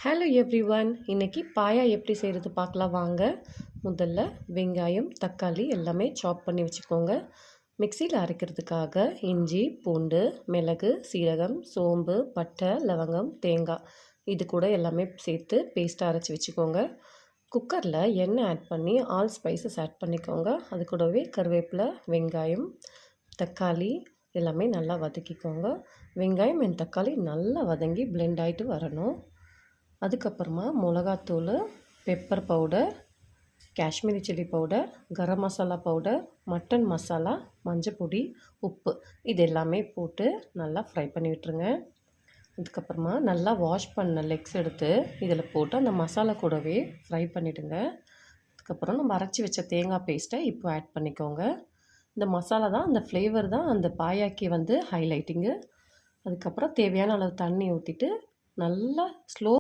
Hello everyone, இன்னைக்கு பாயா எப்படி செய்கிறது பார்க்கலாம் வாங்க. முதல்ல வெங்காயம், தக்காளி எல்லாமே சாப் பண்ணி வச்சுக்கோங்க. மிக்சியில் அரைக்கிறதுக்காக இஞ்சி, பூண்டு, மிளகு, சீரகம், சோம்பு, பட்டை, லவங்கம், தேங்காய் இது கூட எல்லாமே சேர்த்து பேஸ்ட்டாக அரைச்சி வச்சுக்கோங்க. குக்கரில் எண்ணெய் ஆட் பண்ணி ஆல் ஸ்பைசஸ் ஆட் பண்ணிக்கோங்க. அது கூடவே கருவேப்பிலை, வெங்காயம், தக்காளி எல்லாமே நல்லா வதக்கிக்கோங்க. வெங்காயம் அண்ட் தக்காளி நல்லா வதங்கி பிளெண்ட் ஆகிட்டு வரணும். அதுக்கப்புறமா மிளகாத்தூள், pepper powder, Kashmiri chilli powder, garam masala powder, mutton masala, மஞ்சப்பொடி, உப்பு இது எல்லாமே போட்டு நல்லா ஃப்ரை பண்ணி விட்டுருங்க. அதுக்கப்புறமா நல்லா வாஷ் பண்ண லெக்ஸ் எடுத்து இதில் போட்டு அந்த மசாலா கூடவே ஃப்ரை பண்ணிவிடுங்க. அதுக்கப்புறம் நம்ம அரைச்சி வச்ச தேங்காய் பேஸ்ட்டை இப்போ ஆட் பண்ணிக்கோங்க. இந்த மசாலா தான், அந்த ஃப்ளேவர் தான் அந்த பாயாக்கி ஹைலைட்டிங்கு. அதுக்கப்புறம் தேவையான அளவு தண்ணி ஊற்றிட்டு நல்லா ஸ்லோ